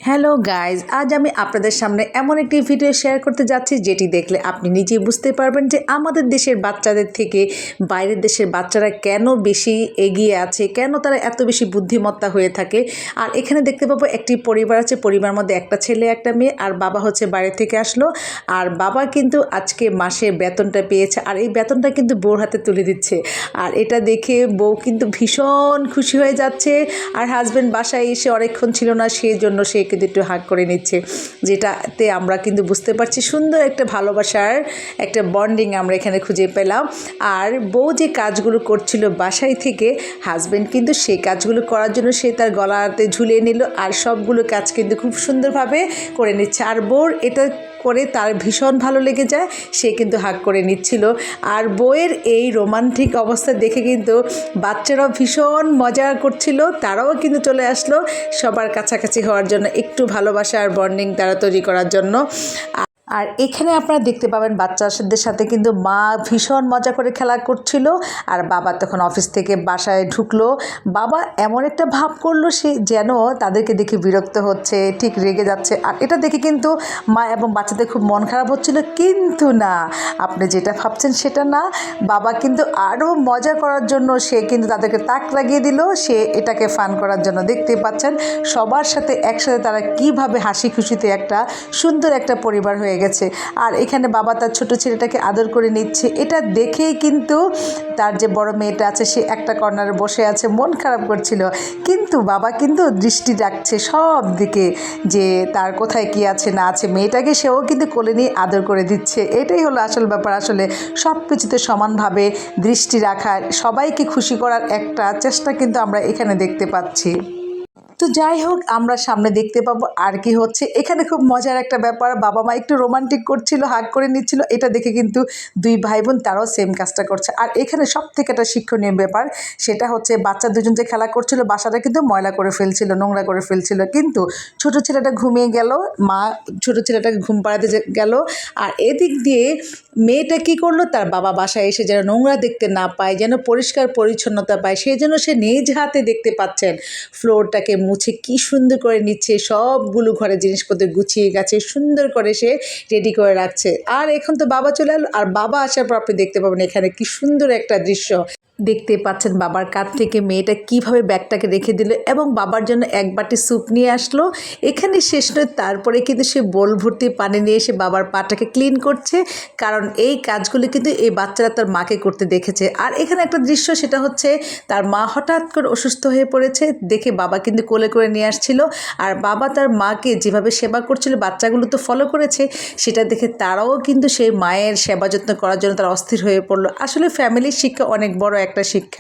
Hello guys, আজ আমি আপনাদের সামনে এমন একটি ভিডিও শেয়ার করতে যাচ্ছি যেটি দেখলে আপনি নিজেই বুঝতে পারবেন যে আমাদের দেশের বাচ্চাদের থেকে বাইরের দেশের বাচ্চারা কেন বেশি এগিয়ে আছে, কেন তারা এত বেশি বুদ্ধিমত্তা হয়ে থাকে। আর এখানে দেখতে পাবো একটি পরিবার আছে, পরিবার মধ্যে একটা ছেলে একটা মেয়ে, আর বাবা হচ্ছে বাইরে থেকে আসলো। আর বাবা কিন্তু আজকে মাসে বেতনটা পেয়েছে, আর এই বেতনটা কিন্তু বউর হাতে তুলে দিচ্ছে। আর এটা দেখে বউ কিন্তু ভীষণ খুশি হয়ে যাচ্ছে। আর হাজব্যান্ড বাসায় এসে অনেকক্ষণ ছিল না, সেই জন্য সে কিন্তু একটু হাগ করে নিচ্ছে, যেটাতে আমরা কিন্তু বুঝতে পারছি সুন্দর একটা ভালোবাসার একটা বন্ডিং আমরা এখানে খুঁজে পেলাম। আর বউ যে কাজগুলো করছিল বাসায় থেকে, হাজব্যান্ড কিন্তু সেই কাজগুলো করার জন্য সে তার গলাতে ঝুলিয়ে নিল, আর সবগুলো কাজ কিন্তু খুব সুন্দরভাবে করে নিচ্ছে। আর বউর এটা করে তার ভীষণ ভালো লেগে যায়, সে কিন্তু হাগ করে নিচ্ছিল। আর বউয়ের এই রোমান্টিক অবস্থা দেখে কিন্তু বাচ্চারাও ভীষণ মজা করছিল, তারাও কিন্তু চলে আসলো সবার কাছাকাছি হওয়ার জন্য, একটু ভালোবাসা আর বন্ডিং তারা তৈরি করার জন্য। আর এখানে আপনারা দেখতে পাবেন বাচ্চাদের সাথে কিন্তু মা ভীষণ মজা করে খেলা করছিল। আর বাবা তখন অফিস থেকে বাসায় ঢুকলো, বাবা এমন একটা ভাব করলো সে যেন তাদেরকে দেখে বিরক্ত হচ্ছে, ঠিক রেগে যাচ্ছে। আর এটা দেখে কিন্তু মা এবং বাচ্চাদের খুব মন খারাপ হচ্ছিল, কিন্তু না, আপনি যেটা ভাবছেন সেটা না। বাবা কিন্তু আরও মজা করার জন্য সে কিন্তু তাদেরকে তাক লাগিয়ে দিল, সে এটাকে ফান করার জন্য। দেখতে পাচ্ছেন সবার সাথে একসাথে তারা কিভাবে হাসি খুশিতে একটা সুন্দর একটা পরিবার হয়ে গেছে। আর এখানে বাবা তার ছোট ছেলেটাকে আদর করে নিচ্ছে, এটা দেখেই কিন্তু তার যে বড় মেয়েটা আছে সে একটা কর্নারে বসে আছে, মন খারাপ করছিল, কিন্তু বাবা কিন্তু দৃষ্টি রাখছে সব দিকে যে তার কোথায় কি আছে না আছে। মেয়েটাকে সেও কিন্তু কোলে নিয়ে আদর করে দিচ্ছে। এটাই হলো আসল ব্যাপার, আসলে সব কিছুতে সমানভাবে দৃষ্টি রাখার, সবাইকে খুশি করার একটা চেষ্টা কিন্তু আমরা এখানে দেখতে পাচ্ছি। তো যাই হোক, আমরা সামনে দেখতে পাবো আর কি হচ্ছে। এখানে খুব মজার একটা ব্যাপার, বাবা মা একটু রোমান্টিক করছিল, হাগ করে নিচ্ছিল, এটা দেখে কিন্তু দুই ভাই বোন তারাও সেম কাজটা করছে। আর এখানে সব থেকে একটা শিক্ষণীয় ব্যাপার, সেটা হচ্ছে বাচ্চা দুজন যে খেলা করছিল বাসাটা কিন্তু ময়লা করে ফেলছিল, নোংরা করে ফেলছিল, কিন্তু ছোট ছেলেটা ঘুমিয়ে গেল, মা ছোট ছেলেটাকে ঘুম পাড়াতে গেল। আর এদিক দিয়ে মেয়েটা কী করলো, তার বাবা বাসায় এসে যেন নোংরা দেখতে না পায়, যেন পরিষ্কার পরিচ্ছন্নতা পায়, সেই জন্য সে নিজ হাতে দেখতে পাচ্ছেন ফ্লোরটাকে মুছে কি সুন্দর করে নিচ্ছে, সবগুলো ঘরে জিনিসপত্র গুছিয়ে গেছে, সুন্দর করে সে রেডি করে রাখছে। আর এখন তো বাবা চলে এলো, আর বাবা আসার পর আপনি দেখতে পাবেন এখানে কি সুন্দর একটা দৃশ্য দেখতে পাচ্ছেন। বাবার কাছ থেকে মেয়েটা কিভাবে ব্যাগটাকে রেখে দিল এবং বাবার জন্য এক বাটি স্যুপ নিয়ে আসলো। এখানে শেষ নয়, তারপরে কিন্তু সে বোল ভর্তি পানি নিয়ে এসে বাবার পাটাকে ক্লিন করছে, কারণ এই কাজগুলি কিন্তু এই বাচ্চারা তার মাকে করতে দেখেছে। আর এখানে একটা দৃশ্য, সেটা হচ্ছে তার মা হঠাৎ করে অসুস্থ হয়ে পড়েছে, দেখে বাবা কিন্তু কোলে করে নিয়ে আসছিল। আর বাবা তার মাকে যেভাবে সেবা করছিল বাচ্চাগুলো তো ফলো করেছে, সেটা দেখে তারাও কিন্তু সেই মায়ের সেবা যত্ন করার জন্য তারা অস্থির হয়ে পড়লো। আসলে ফ্যামিলির শিক্ষা অনেক বড় একটা শিক্ষা।